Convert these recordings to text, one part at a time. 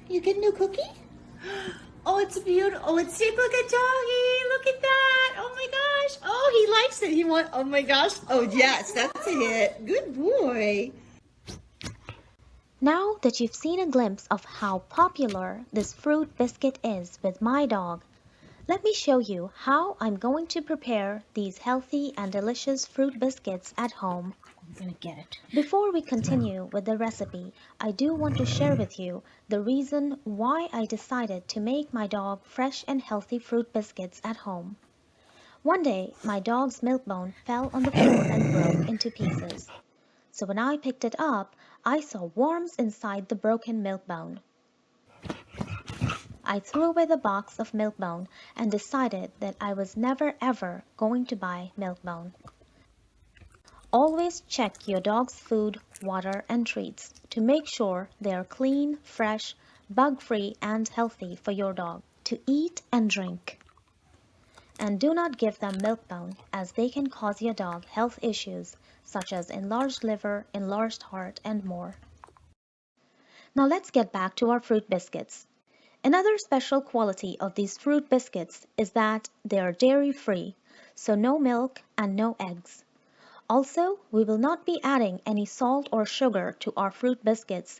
You get a new cookie? Oh, it's beautiful. Oh, it's shaped like a doggy. Look at that. Oh my gosh. Oh, he likes it. Oh my gosh. Oh, yes, that's a hit. Good boy. Now that you've seen a glimpse of how popular this fruit biscuit is with my dog, let me show you how I'm going to prepare these healthy and delicious fruit biscuits at home. I'm gonna get it. Before we continue with the recipe, I do want to share with you the reason why I decided to make my dog fresh and healthy fruit biscuits at home. One day, my dog's milk bone fell on the floor and broke into pieces. So when I picked it up, I saw worms inside the broken milk bone. I threw away the box of milk bone and decided that I was never ever going to buy milk bone. Always check your dog's food, water, and treats to make sure they are clean, fresh, bug-free, and healthy for your dog to eat and drink. And do not give them milk bone, as they can cause your dog health issues such as enlarged liver, enlarged heart, and more. Now let's get back to our fruit biscuits. Another special quality of these fruit biscuits is that they are dairy-free, so no milk and no eggs. Also, we will not be adding any salt or sugar to our fruit biscuits.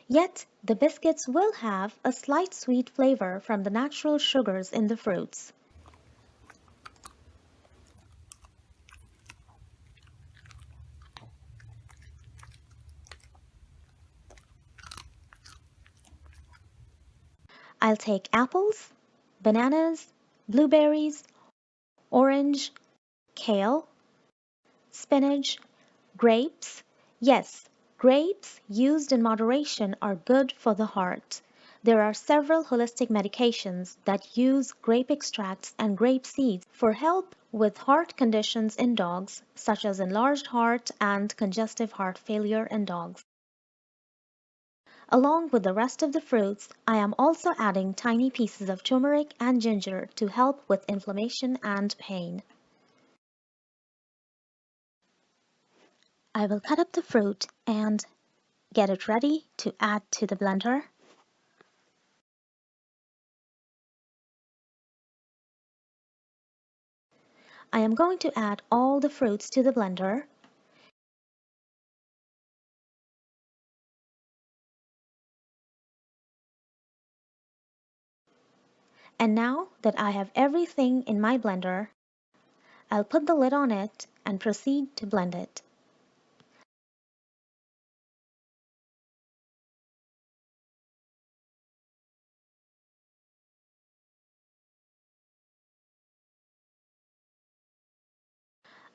Yet, the biscuits will have a slight sweet flavor from the natural sugars in the fruits. I'll take apples, bananas, blueberries, orange, kale, spinach, grapes. Yes, grapes used in moderation are good for the heart. There are several holistic medications that use grape extracts and grape seeds for help with heart conditions in dogs, such as enlarged heart and congestive heart failure in dogs. Along with the rest of the fruits, I am also adding tiny pieces of turmeric and ginger to help with inflammation and pain. I will cut up the fruit and get it ready to add to the blender. I am going to add all the fruits to the blender. And now that I have everything in my blender, I'll put the lid on it and proceed to blend it.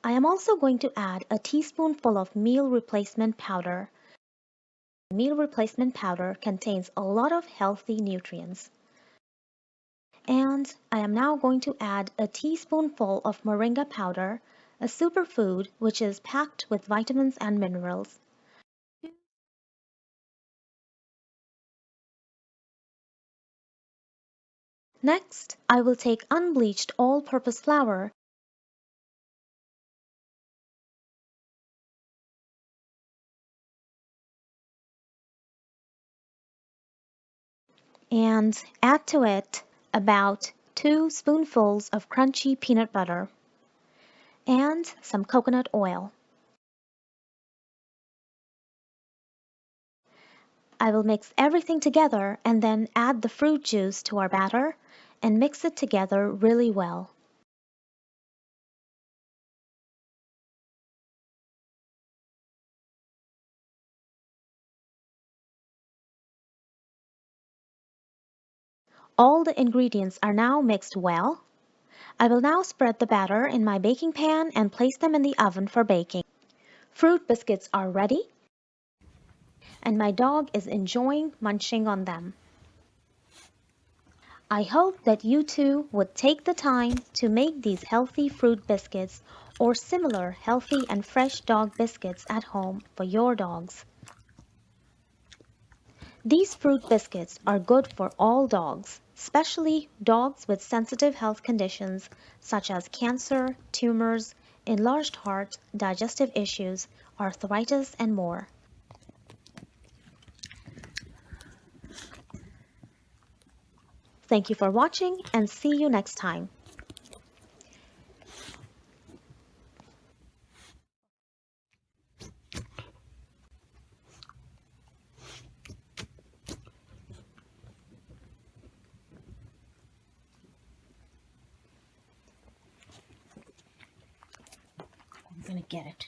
I am also going to add a teaspoonful of meal replacement powder. Meal replacement powder contains a lot of healthy nutrients. And I am now going to add a teaspoonful of moringa powder, a superfood which is packed with vitamins and minerals. Next, I will take unbleached all-purpose flour and add to it about 2 spoonfuls of crunchy peanut butter and some coconut oil. I will mix everything together and then add the fruit juice to our batter and mix it together really well. All the ingredients are now mixed well. I will now spread the batter in my baking pan and place them in the oven for baking. Fruit biscuits are ready, and my dog is enjoying munching on them. I hope that you too would take the time to make these healthy fruit biscuits or similar healthy and fresh dog biscuits at home for your dogs. These fruit biscuits are good for all dogs, especially dogs with sensitive health conditions such as cancer, tumors, enlarged heart, digestive issues, arthritis, and more. Thank you for watching and see you next time. I'm gonna get it.